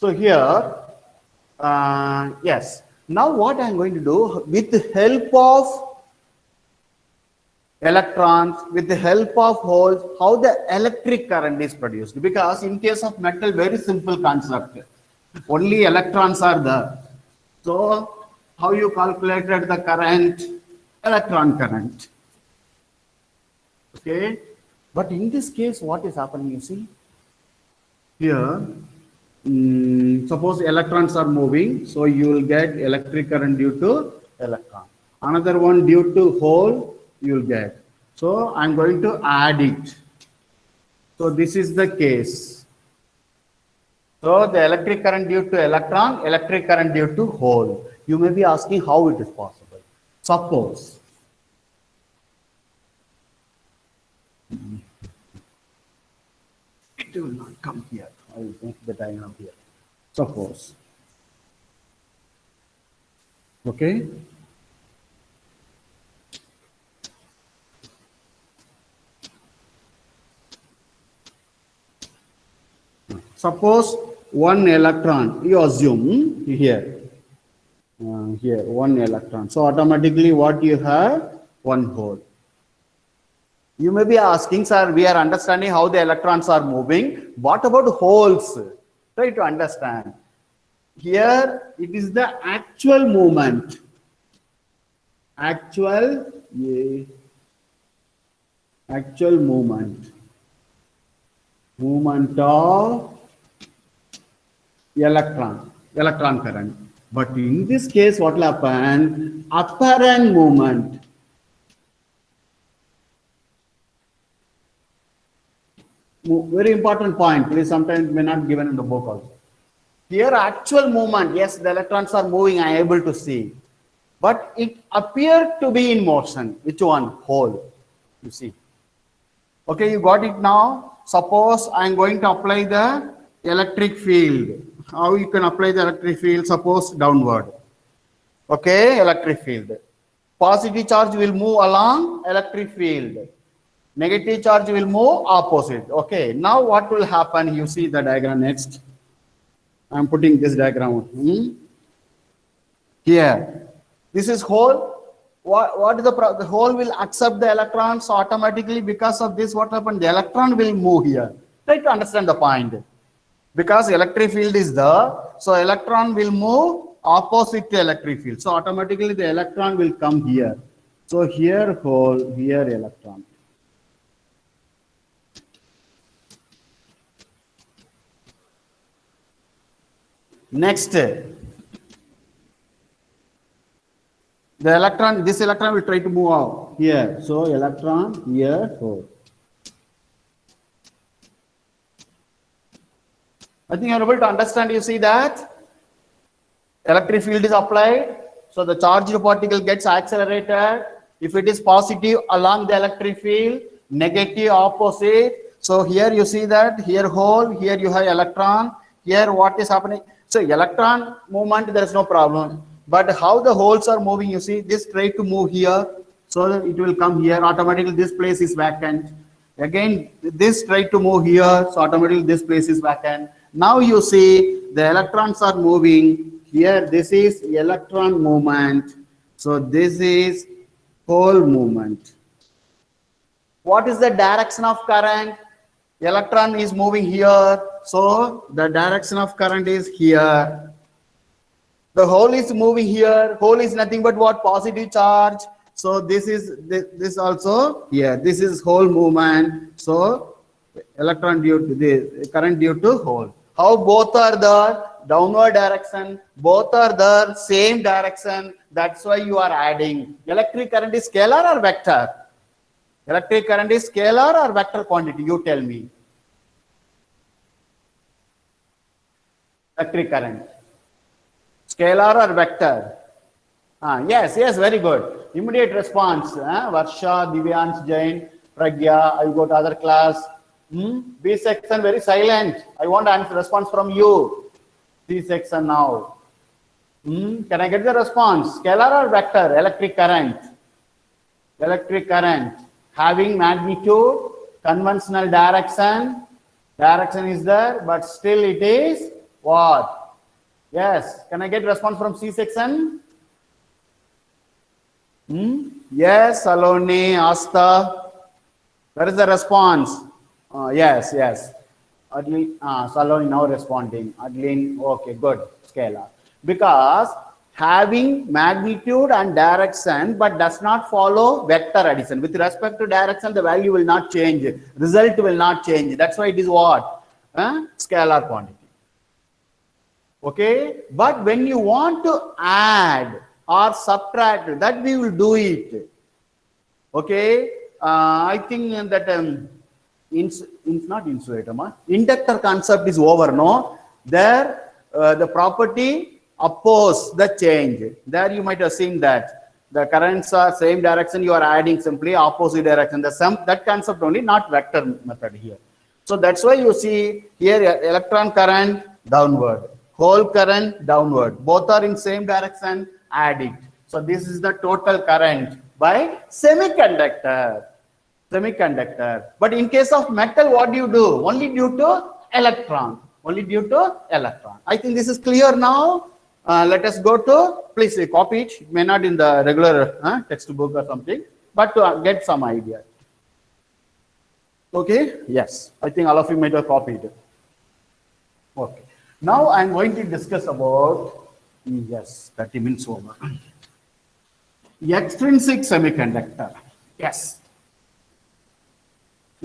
So here, yes. Now what I am going to do, with the help of electrons, with the help of holes, how the electric current is produced. Because in case of metal, very simple concept. Only electrons are there. So how you calculated the current? Electron current. Okay. But in this case, what is happening, you see? Here, suppose electrons are moving, so you will get electric current due to electron. Another one due to hole, you will get. So I'm going to add it. So this is the case. So the electric current due to electron, electric current due to hole. You may be asking how it is possible. Suppose it will not come here. I will make the diagram here. Suppose. Okay. Suppose one electron, you assume here, here one electron. So automatically what you have? One hole. You may be asking, sir, we are understanding how the electrons are moving. What about holes? Try to understand. Here it is the actual movement. Actual movement. Movement of electron current. But in this case, what will happen? Apparent movement. Very important point. Please, sometimes may not given in the book also. Here, actual movement. Yes, the electrons are moving. I am able to see, but it appeared to be in motion. Which one? Hole. You see. Okay, you got it now. Suppose I am going to apply the electric field. How you can apply the electric field? Suppose downward. Okay, electric field. Positive charge will move along electric field. Negative charge will move opposite. Okay, now what will happen? You see the diagram next. I am putting this diagram here. This is hole. What is the hole will accept the electrons automatically. Because of this, what happened? The electron will move here. Try to understand the point. Because electric field is there, so electron will move opposite to electric field. So automatically the electron will come here. So here hole, here electron. Next, the electron, this electron will try to move out here. So electron here, hole. I think you are able to understand. You see that electric field is applied, so the charged particle gets accelerated. If it is positive along the electric field, negative opposite. So here you see that here hole, here you have electron. Here what is happening? So electron movement, there is no problem. But how the holes are moving, you see, this try to move here, so that it will come here. Automatically this place is vacant. Again, this try to move here, so automatically this place is vacant. Now you see the electrons are moving here. This is electron movement. So this is hole movement. What is the direction of current? Electron is moving here. So the direction of current is here. The hole is moving here. Hole is nothing but what? Positive charge. So this is this also here. This is hole movement. So electron due to this, current due to hole. How both are there? Downward direction. Both are there, same direction. That's why you are adding. Electric current is scalar or vector? Electric current is scalar or vector quantity? You tell me. Electric current. Scalar or vector? Yes, very good. Immediate response. Varsha, Divyansh, Jain, Pragya. I will go to other class. B section very silent. I want answer response from you. C section now. Can I get the response? Scalar or vector? Electric current. Electric current having magnitude, conventional direction. Direction is there, but still it is What? Yes. Can I get response from C section? Yes, Saloni, Asta. Where is the response? Yes, yes. Adeline, Saloni now responding. Adeline, okay, good. Scalar. Because having magnitude and direction, but does not follow vector addition. With respect to direction, the value will not change. Result will not change. That's why it is what? Scalar quantity. Okay, but when you want to add or subtract, that we will do it. Okay, I think that not insulator, inductor concept is over. No, there the property oppose the change. There you might have seen that the currents are same direction. You are adding simply opposite direction. The sum, that concept only, not vector method here. So that's why you see here electron current downward, hole current downward. Both are in same direction. Add it. So this is the total current by semiconductor. But in case of metal, what do you do? Only due to electron. Only due to electron. I think this is clear now. Let us go to, please copy it. It may not in the regular textbook or something, but to get some idea. Okay, yes. I think all of you might have copied. Okay. Now I am going to discuss about, yes, 30 minutes over. Extrinsic semiconductor. Yes.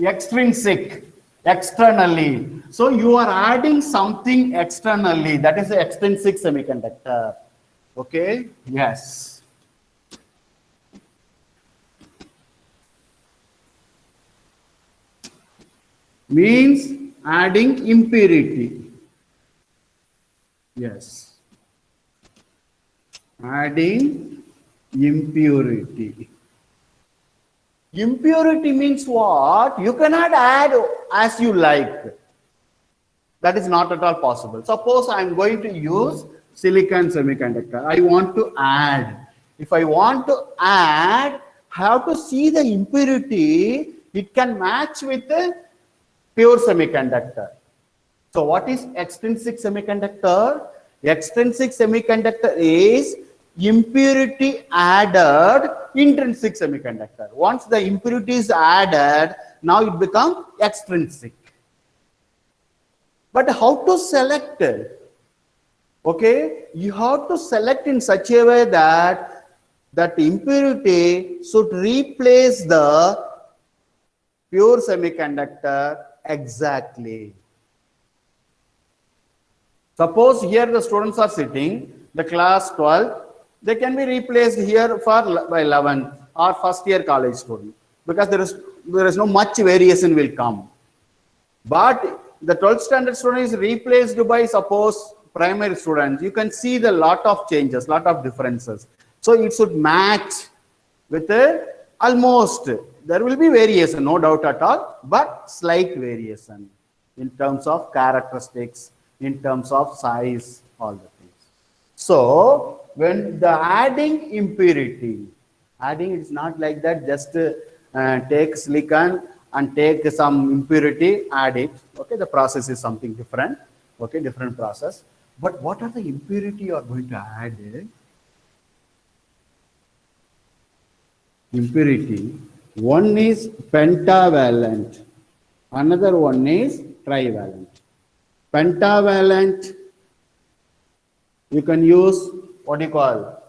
Extrinsic, externally. So you are adding something externally. That is the extrinsic semiconductor. Okay. Yes. Means adding impurity. Yes. Adding impurity. Impurity means what? You cannot add as you like. That is not at all possible. Suppose I am going to use silicon semiconductor. I want to add. If I want to add, I have to see the impurity. It can match with the pure semiconductor. So what is extrinsic semiconductor? Extrinsic semiconductor is impurity added intrinsic semiconductor. Once the impurity is added, now it becomes extrinsic. But how to select it? Okay, you have to select in such a way that that impurity should replace the pure semiconductor exactly. Suppose here the students are sitting, the class 12, they can be replaced here for by 11th or first year college student, because there is no much variation will come. But the 12th standard student is replaced by, suppose, primary students. You can see the lot of changes, lot of differences. So it should match with almost, there will be variation, no doubt at all, but slight variation in terms of characteristics, in terms of size, all the things. So when the adding impurity, adding is not like that, just take silicon and take some impurity, add it. Okay, the process is something different. Okay, different process. But what are the impurity you are going to add? Impurity. One is pentavalent, another one is trivalent. Pentavalent, you can use what you call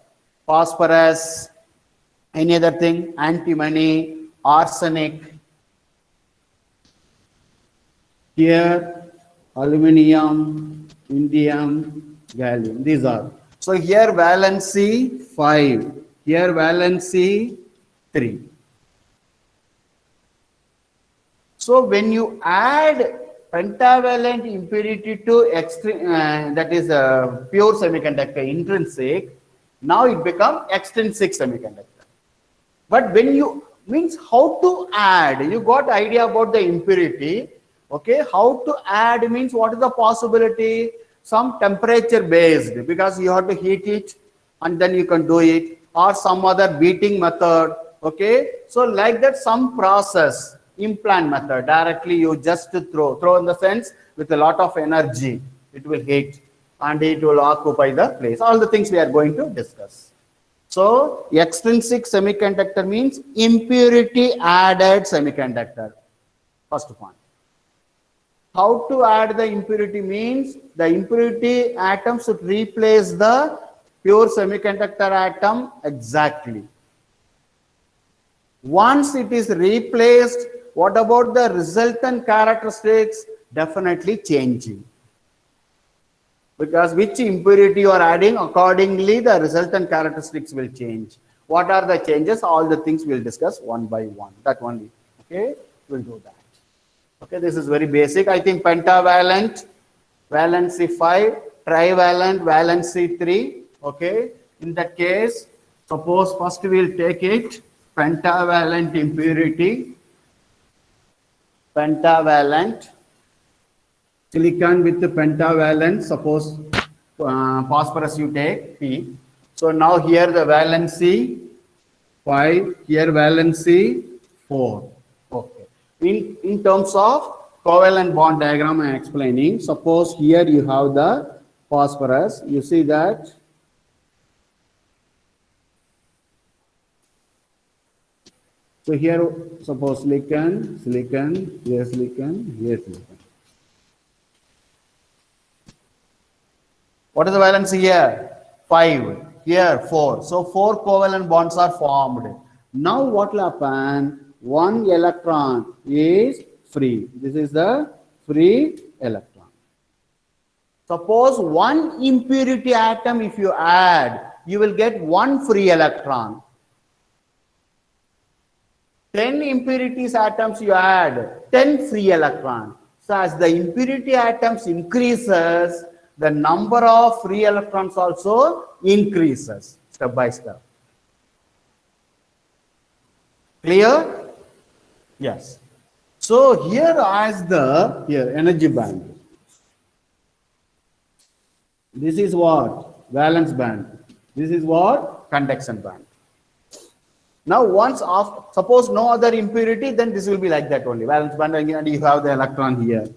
phosphorus, any other thing, antimony, arsenic. Here, aluminium, indium, gallium. These are. So here valency 5, here valency 3. So when you add pentavalent impurity to that is a pure semiconductor intrinsic, now it becomes extrinsic semiconductor. But when you means how to add, you got idea about the impurity. Okay, how to add means what is the possibility? Some temperature based, because you have to heat it and then you can do it, or some other beating method. Okay, so like that, some process, implant method, directly you just throw in the sense with a lot of energy. it will hit and it will occupy the place. All the things we are going to discuss. So extrinsic semiconductor means impurity added semiconductor. First point. How to add the impurity means the impurity atom should replace the pure semiconductor atom exactly. Once it is replaced, what about the resultant characteristics? Definitely changing. Because which impurity you are adding, accordingly the resultant characteristics will change. What are the changes? All the things we'll discuss one by one. That only. Okay, we'll do that. Okay, this is very basic. I think pentavalent, valency 5, trivalent, valency 3. Okay, in that case, suppose first we'll take it pentavalent impurity, pentavalent. Silicon with the pentavalent, suppose phosphorus you take P. So now here the valency 5, here valency 4. Okay. In terms of covalent bond diagram I am explaining. Suppose here you have the phosphorus. You see that so here suppose silicon, silicon, here silicon, here silicon. What is the valency here? 5. Here 4. So 4 covalent bonds are formed. Now what will happen? One electron is free. This is the free electron. Suppose one impurity atom if you add, you will get one free electron. 10 impurities atoms you add, 10 free electron. So as the impurity atoms increases, the number of free electrons also increases step by step. Clear? Yes. So here as the energy band. This is what? Valence band. This is what? Conduction band. Now once after, suppose no other impurity, then this will be like that only. Valence band and you have the electron here.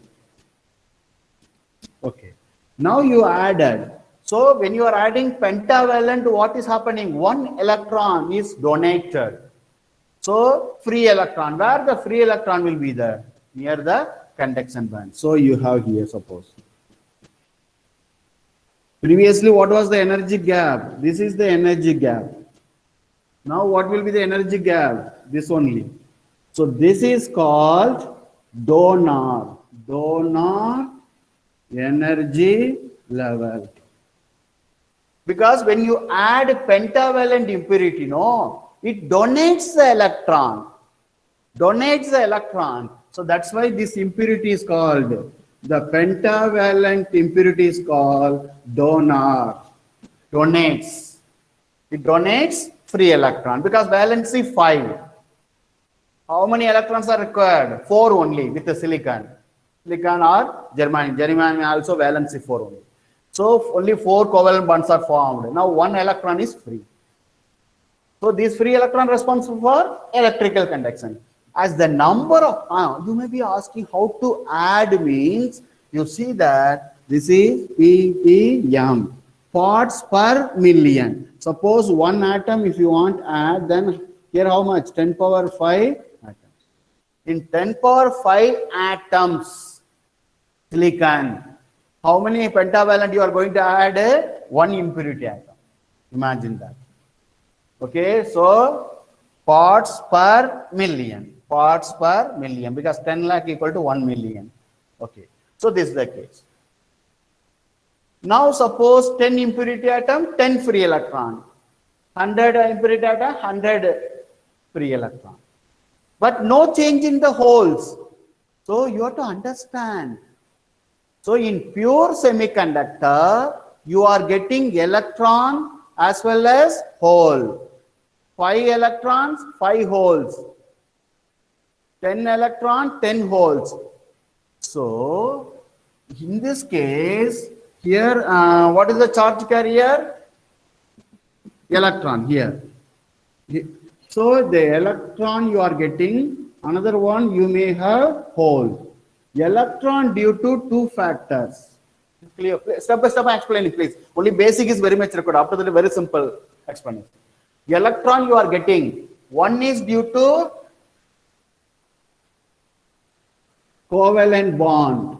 Okay. Now you added. So when you are adding pentavalent, what is happening? One electron is donated. So free electron. Where the free electron will be there? Near the conduction band. So you have here suppose. Previously what was the energy gap? This is the energy gap. Now what will be the energy gap? This only. So this is called donor. Donor energy level. Because when you add pentavalent impurity, no, it donates the electron. Donates the electron. So that's why this impurity is called, the pentavalent impurity is called donor. Donates. It donates free electron because valency 5. How many electrons are required? 4 only with the silicon. Silicon or germanium. Germanium also valency 4 only. So only 4 covalent bonds are formed. Now 1 electron is free. So this free electron responsible for electrical conduction. As the number of, you may be asking how to add means, you see that this is ppm, parts per million. Suppose one atom if you want add, then here how much? 10 power 5 atoms. In 10 power 5 atoms, silicon, how many pentavalent you are going to add? One impurity atom. Imagine that. Okay, so parts per million. Parts per million because 10 lakh equal to 1 million. Okay, so this is the case. Now suppose 10 impurity atom, 10 free electron. 100 impurity atom, 100 free electron. But no change in the holes. So you have to understand. So in pure semiconductor, you are getting electron as well as hole. 5 electrons, 5 holes. 10 electron, 10 holes. So in this case, here, what is the charge carrier? Electron here. So the electron you are getting, another one you may have hole. Electron due to 2 factors. Clear? Step by step I explain it, please. Only basic is very much required. After that, very simple explanation. The electron you are getting, one is due to covalent bond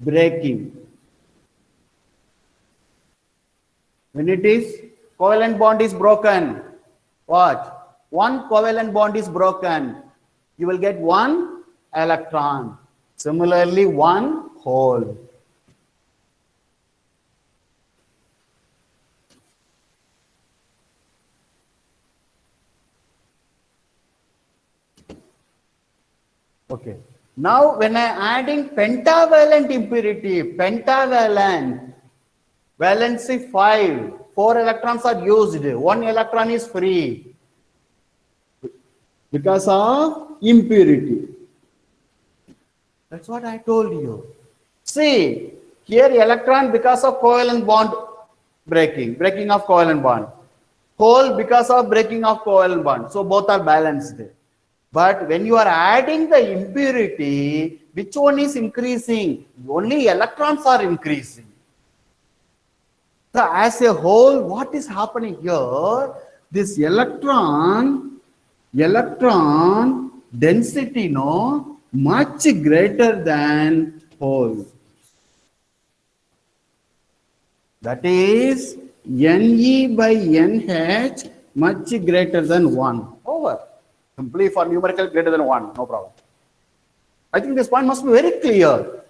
breaking. When it is covalent bond is broken, what? One covalent bond is broken, you will get one electron. Similarly, one hole. Okay. Now, when I am adding pentavalent impurity, pentavalent, valency 5, 4 electrons are used, 1 electron is free because of impurity. That's what I told you. See, here electron because of covalent bond breaking of covalent bond. Hole because of breaking of covalent bond. So both are balanced. But when you are adding the impurity, which one is increasing? Only electrons are increasing. So as a whole, what is happening here? This electron density much greater than hole. That is Ne by NH much greater than 1. Over. Simply for numerical greater than 1, no problem. I think this point must be very clear.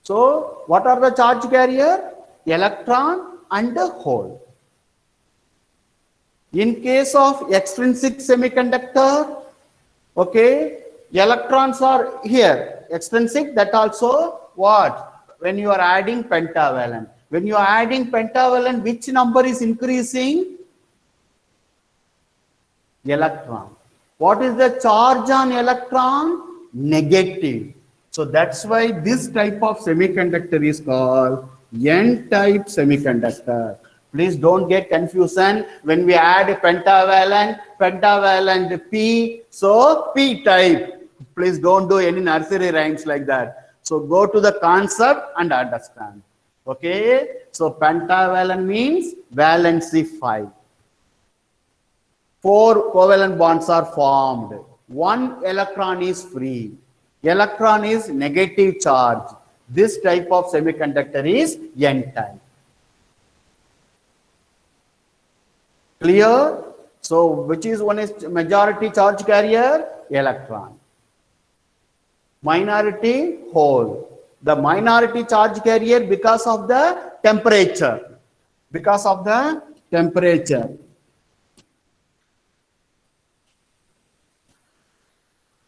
So, what are the charge carrier? Electron and a hole. In case of extrinsic semiconductor, okay, electrons are here. Extrinsic, that also what? When you are adding pentavalent. When you are adding pentavalent, which number is increasing? Electron. What is the charge on electron? Negative. So that's why this type of semiconductor is called N-type semiconductor. Please don't get confusion when we add pentavalent P, so P-type. Please don't do any nursery rhymes like that. So go to the concept and understand. Okay, so pentavalent means valency 5. 4 covalent bonds are formed. 1 electron is free. Electron is negative charge. This type of semiconductor is N-type. Clear? So which is one is majority charge carrier? Electron. Minority hole. The minority charge carrier because of the temperature. Because of the temperature.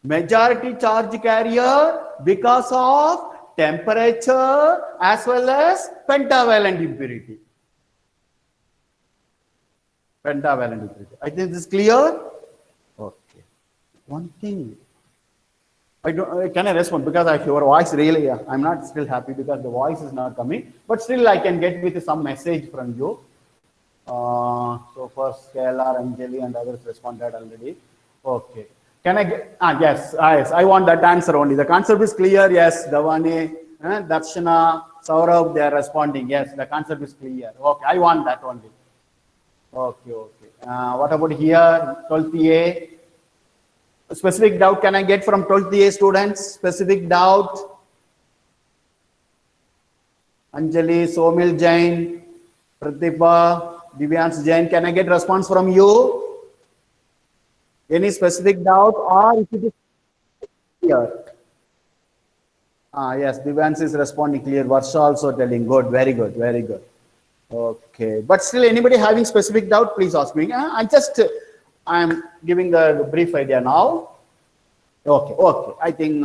Majority charge carrier because of temperature as well as pentavalent impurity. Pentavalent impurity. I think this is clear. Okay. One thing. Can I respond? Because your voice really, I'm not still happy because the voice is not coming. But still I can get with some message from you. So first Scalar, Anjali and others responded already. Okay. Can I get, yes, I want that answer only. The concept is clear. Yes, Davani, Darshana, Saurabh, they are responding. Yes, the concept is clear. Okay, I want that only. Okay, okay. What about here, 12th A? Specific doubt can I get from 12th A students? Specific doubt? Anjali, Somil Jain, Pratibha, Divyans Jain, can I get response from you? Any specific doubt or if it is clear? Yes, Divyans is responding clear. Varsha also telling good, very good, very good. Okay, but still anybody having specific doubt, please ask me. I'm giving a brief idea now. Okay, okay. I think,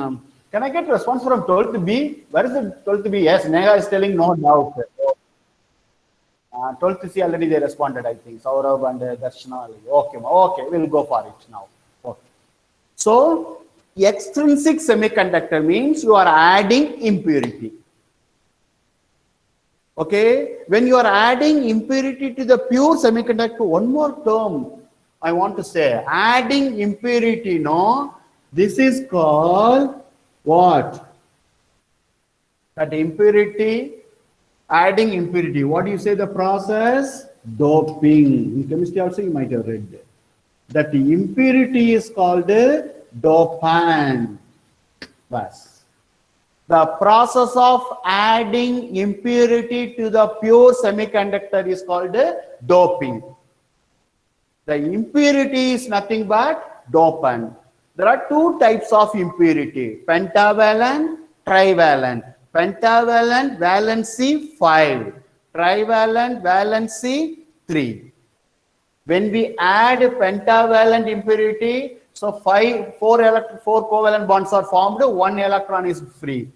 can I get response from 12th B? Where is the 12th B? Yes, Neha is telling no doubt. 12th C already they responded, I think. Saurabh and Darshana. Okay, okay, we'll go for it now. Okay. So, extrinsic semiconductor means you are adding impurity. Okay, when you are adding impurity to the pure semiconductor, one more term I want to say adding impurity, no? This is called what? That impurity, adding impurity. What do you say the process? Doping. In chemistry also you might have read that. That the impurity is called dopant. Bas. The process of adding impurity to the pure semiconductor is called doping. The impurity is nothing but dopant. There are two types of impurity, pentavalent, trivalent. Pentavalent valency 5, trivalent valency 3. When we add pentavalent impurity, so four covalent bonds are formed, one electron is free.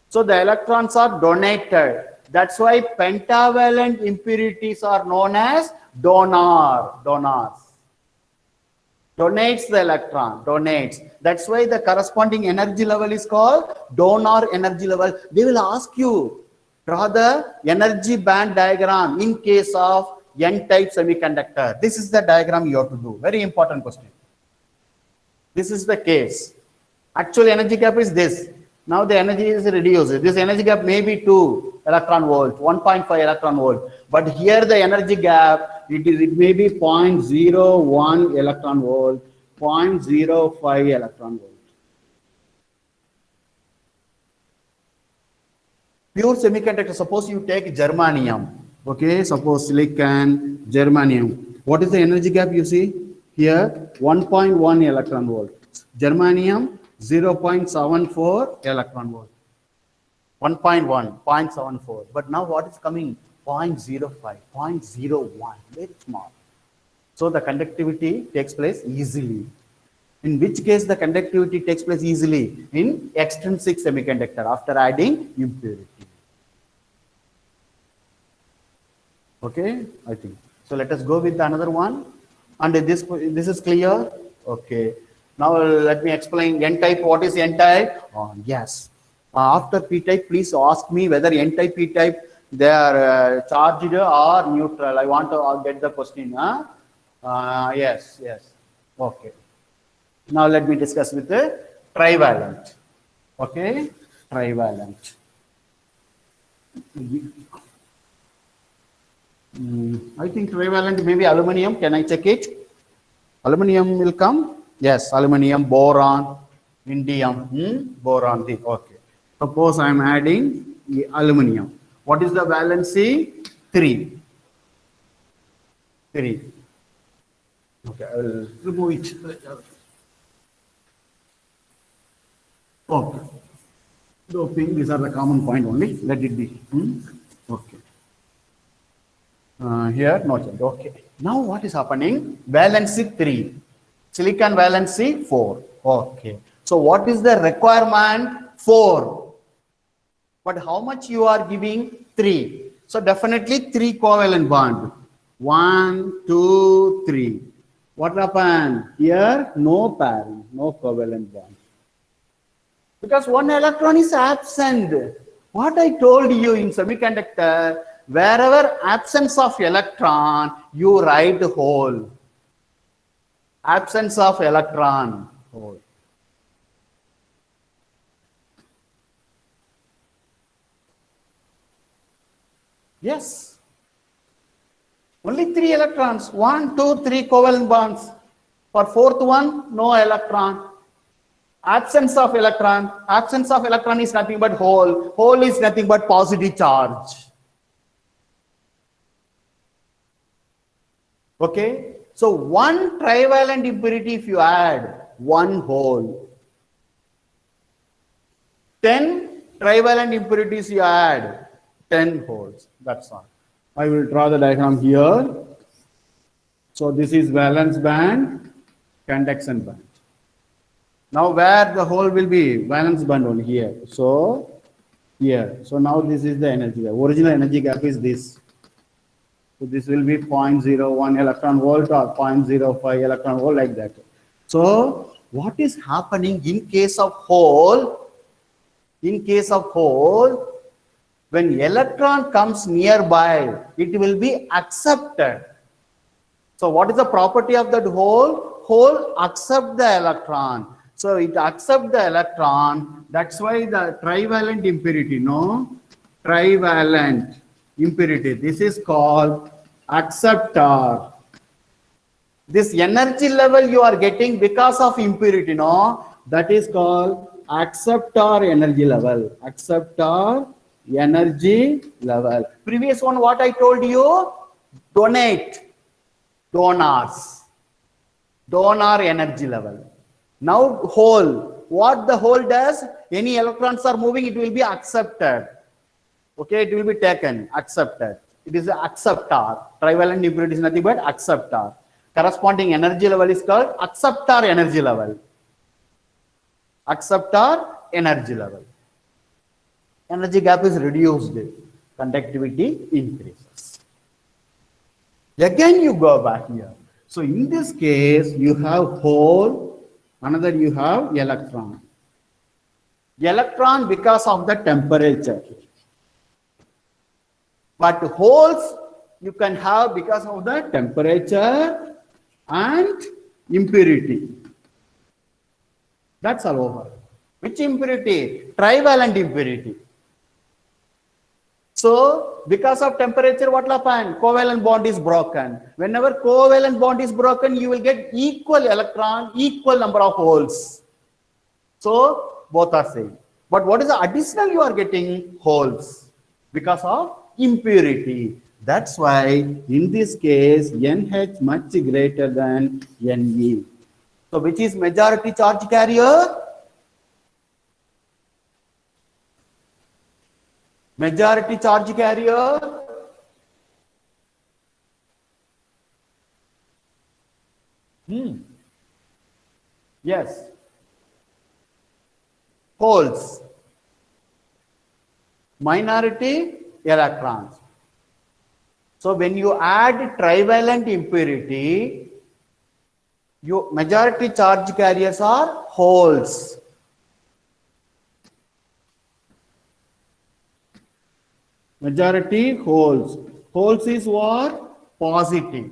So the electrons are donated. That's why pentavalent impurities are known as donors. Donates the electron, donates. That's why the corresponding energy level is called donor energy level. They will ask you, draw the energy band diagram in case of N-type semiconductor. This is the diagram you have to do. Very important question. This is the case. Actual energy gap is this. Now the energy is reduced. This energy gap may be 2 electron volt, 1.5 electron volt. But here the energy gap, it may be 0.01 electron volt, 0.05 electron volt. Pure semiconductor, suppose you take germanium. Okay, suppose silicon, germanium. What is the energy gap you see? Here, 1.1 electron volt. Germanium, 0.74 electron volt. 1.1, 0.74. But now what is coming? 0.05, 0.01, very small. So the conductivity takes place easily. In which case the conductivity takes place easily? In extrinsic semiconductor after adding impurity. Okay, I think. So let us go with another one. And this is clear. Okay. Now let me explain N-type. What is N-type? Yes. After P-type, please ask me whether N-type, P-type, they are charged or neutral. I want to get the question. Yes. Okay. Now let me discuss with the trivalent. Okay. Trivalent. I think trivalent may be aluminum. Can I check it? Aluminum will come. Yes, aluminum, boron, indium, boron. Okay. Suppose I am adding the aluminum. What is the valency? 3. Okay, I will remove it. Okay. Doping, these are the common point only. Let it be. Okay. Here, no change. Okay. Now what is happening? Valency 3. Silicon valency 4. Okay. So what is the requirement? 4. But how much you are giving? 3. So definitely 3 covalent bond. 1, 2, 3. What happened? Here, no pairing, no covalent bond. Because one electron is absent. What I told you in semiconductor, wherever absence of electron, you write hole. Absence of electron, hole. Yes. Only 3 electrons. 1, 2, 3 covalent bonds. For fourth one, no electron. Absence of electron. Absence of electron is nothing but hole. Hole is nothing but positive charge. Okay. So one trivalent impurity, if you add, 1 hole. 10 trivalent impurities you add, 10 holes. That's all. I will draw the diagram here. So this is valence band, conduction band. Now where the hole will be? Valence band only here. So here. So now this is the energy gap. Original energy gap is this. So this will be 0.01 electron volt or 0.05 electron volt, like that. So what is happening in case of hole? In case of hole, when electron comes nearby, it will be accepted. So what is the property of that hole? Hole accept the electron. So it accept the electron. That's why the trivalent impurity, no? Trivalent impurity. This is called acceptor. This energy level you are getting because of impurity, no? That is called acceptor energy level. Acceptor energy level. Previous one, what I told you? Donate. Donors. Donor energy level. Now hole. What the hole does? Any electrons are moving, it will be accepted. Okay, it will be taken, accepted. It is an acceptor. Trivalent impurity is nothing but acceptor. Corresponding energy level is called acceptor energy level. Acceptor energy level. Energy gap is reduced. Conductivity increases. Again, you go back here. So in this case, you have hole, another you have electron. Electron because of the temperature. But holes you can have because of the temperature and impurity. That's all over. Which impurity? Trivalent impurity. So, because of temperature, what will happen? Covalent bond is broken. Whenever covalent bond is broken, you will get equal electron, equal number of holes. So, both are same. But what is the additional you are getting? Holes. Because of impurity. That's why in this case NH much greater than Ne. So which is majority charge carrier? Majority charge carrier. Yes. Holes. Minority electrons. So when you add trivalent impurity, your majority charge carriers are holes. Majority holes. Holes is what? Positive.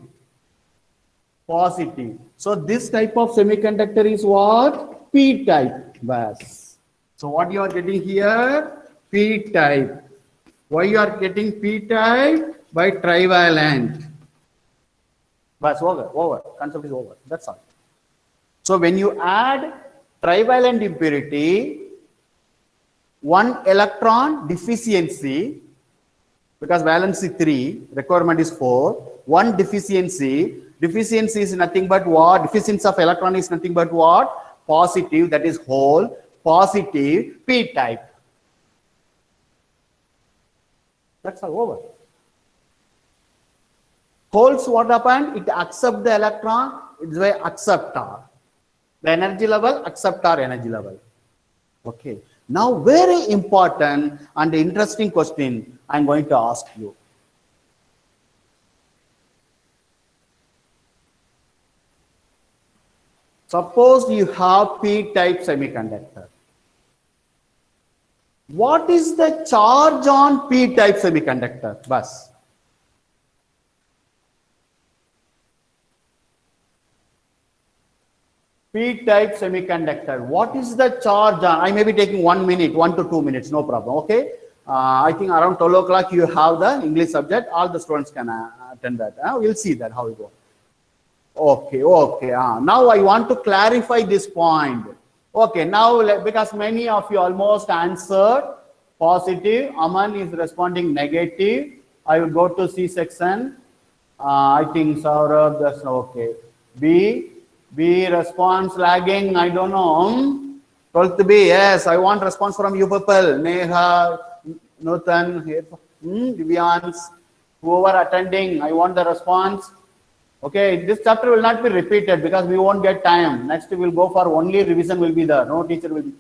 Positive. So this type of semiconductor is what? P-type bus. So what you are getting here? P-type. Why you are getting P-type? By trivalent. Bas, over. Concept is over. That's all. So when you add trivalent impurity, one electron deficiency, because valency 3, requirement is 4, one deficiency is nothing but what? Deficiency of electron is nothing but what? Positive, that is hole, positive P-type. That's all over. Holes, what happened? It accepts the electron, it's by acceptor. The energy level, acceptor energy level. Okay. Now, very important and interesting question I'm going to ask you. Suppose you have P-type semiconductor. What is the charge on P-type semiconductor? Bus. P-type semiconductor. What is the charge on? I may be taking 1 minute, 1 to 2 minutes, no problem. Okay. I think around 12 o'clock you have the English subject. All the students can attend that. We'll see that how it goes. Okay. Now I want to clarify this point. Okay. Now because many of you almost answered positive. Aman is responding negative. I will go to C section. I think Saurabh, that's okay. B response lagging, I don't know. 12th B, yes, I want response from you people. Neha, Nuthan, Divyans, whoever attending, I want the response. Okay, this chapter will not be repeated because we won't get time. Next we will go for only revision will be there. No teacher will be.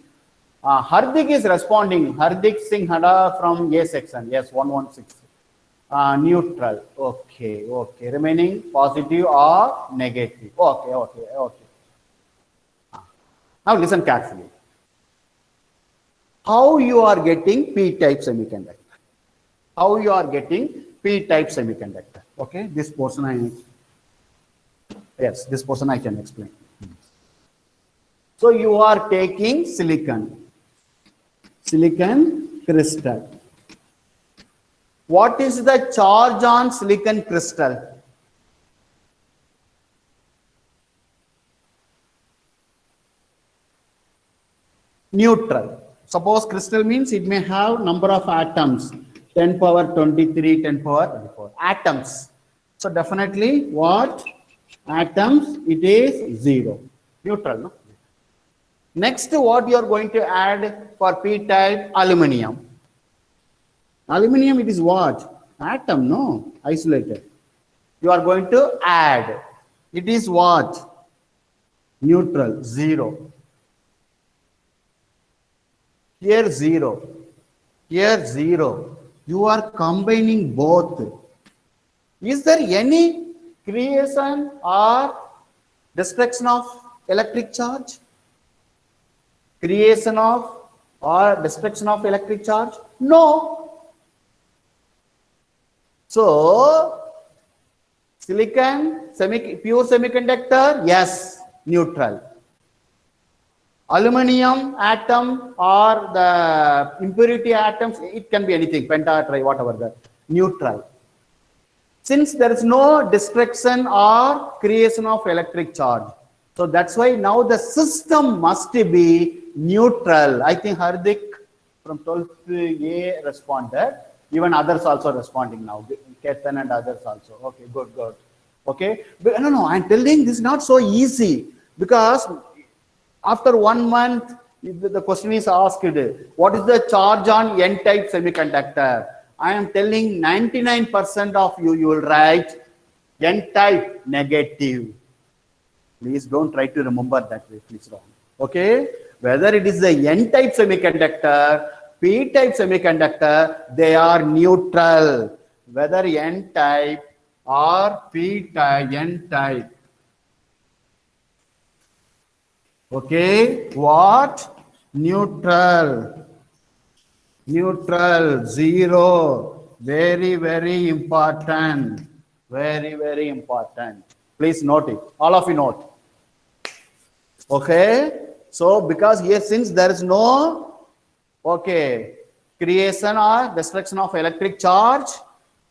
Hardik is responding. Hardik Singh Hada from A section. Yes, 116. Neutral. Okay. Remaining positive or negative. Okay. Now listen carefully. How you are getting P-type semiconductor? How you are getting P-type semiconductor? Okay, this portion I need. Yes, this portion I can explain. So you are taking silicon crystal. What is the charge on silicon crystal? Neutral. Suppose crystal means it may have number of atoms, 10 power 23, 10 power 24 atoms. So definitely what? Atoms, it is 0. Neutral, no? Next, what you are going to add for p-type? Aluminium. Aluminium, it is what? Atom, no? Isolated. You are going to add. It is what? Neutral, 0. Here 0. Here 0. You are combining both. Is there any creation or destruction of electric charge? Creation of or destruction of electric charge? No. So, silicon, pure semiconductor, yes, neutral. Aluminum atom or the impurity atoms, it can be anything, penta, tri, whatever that, neutral. Since there is no destruction or creation of electric charge, so that's why now the system must be neutral. I think Hardik from 12th A responded. Even others also responding now. Ketan and others also. Okay, good, good. Okay. But no, I'm telling this is not so easy, because after 1 month, the question is asked, what is the charge on N-type semiconductor? I am telling 99% of you will write N-type negative. Please don't try to remember that way, please wrong. Okay? Whether it is the N-type semiconductor, P-type semiconductor, they are neutral. Whether N-type or P-type, N-type. Okay, what? Neutral. Neutral, 0. Very, very important. Very, very important. Please note it. All of you note. Okay. So, because here, since there is no, okay, creation or destruction of electric charge,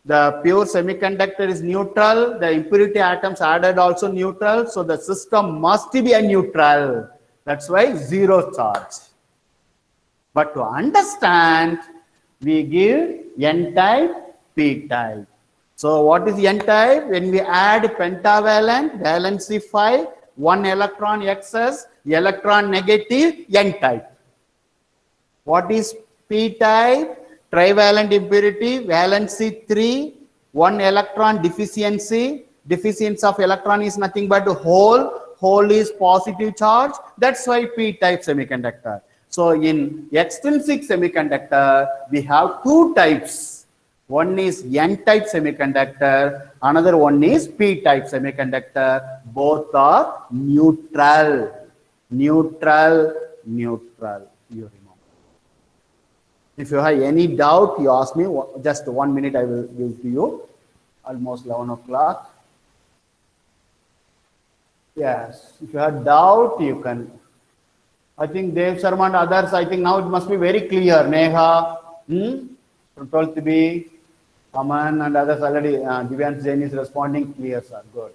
the pure semiconductor is neutral. The impurity atoms added also neutral. So the system must be a neutral. That's why 0 charge. But to understand, we give N-type, P-type. So what is N-type? When we add pentavalent, valency 5, 1 electron excess, electron negative, N-type. What is P-type? Trivalent impurity, valency 3, 1 electron deficiency. Deficiency of electron is nothing but hole. Hole is positive charge. That's why P-type semiconductor. So in extrinsic semiconductor, we have 2 types. One is N-type semiconductor, another one is P-type semiconductor. Both are neutral. Neutral, neutral. You remember. If you have any doubt, you ask me. Just 1 minute I will give to you. Almost 11 o'clock. Yes. If you have doubt, you can. I think Dev Sharma and others, I think now it must be very clear. Neha, from 12th B, Aman and others already. Divyan Jain is responding. Clear, sir. Good.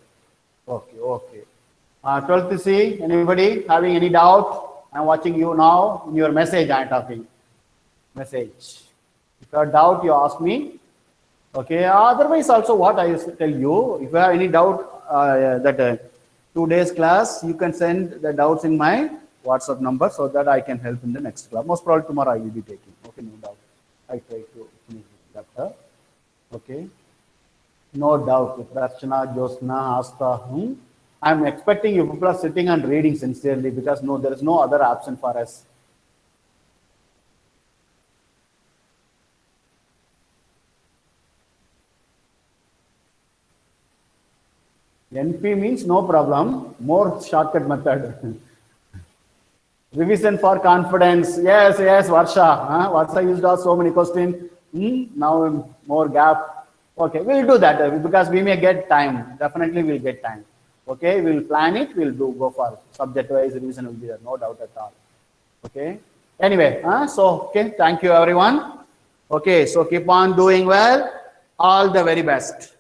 Okay, okay. 12th C, anybody having any doubt? I'm watching you now. In your message, I'm talking. Message. If you have doubt, you ask me. Okay. Otherwise, also what I used to tell you, if you have any doubt that 2 days class, you can send the doubts in my WhatsApp number so that I can help in the next class. Most probably tomorrow I will be taking. Okay, no doubt. I try to finish the chapter. Okay. No doubt. Prachana, Josna, Asta. I'm expecting you people are sitting and reading sincerely, because no, there is no other option for us. NP means no problem, more shortcut method. Revision for confidence. Yes, yes, Varsha. Varsha used to ask so many questions. Now more gap. Okay, we'll do that because we may get time. Definitely we'll get time. Okay, we'll plan it, we'll go for subject wise revision will be there, no doubt at all. Okay. Anyway, so okay, thank you everyone. Okay, so keep on doing well. All the very best.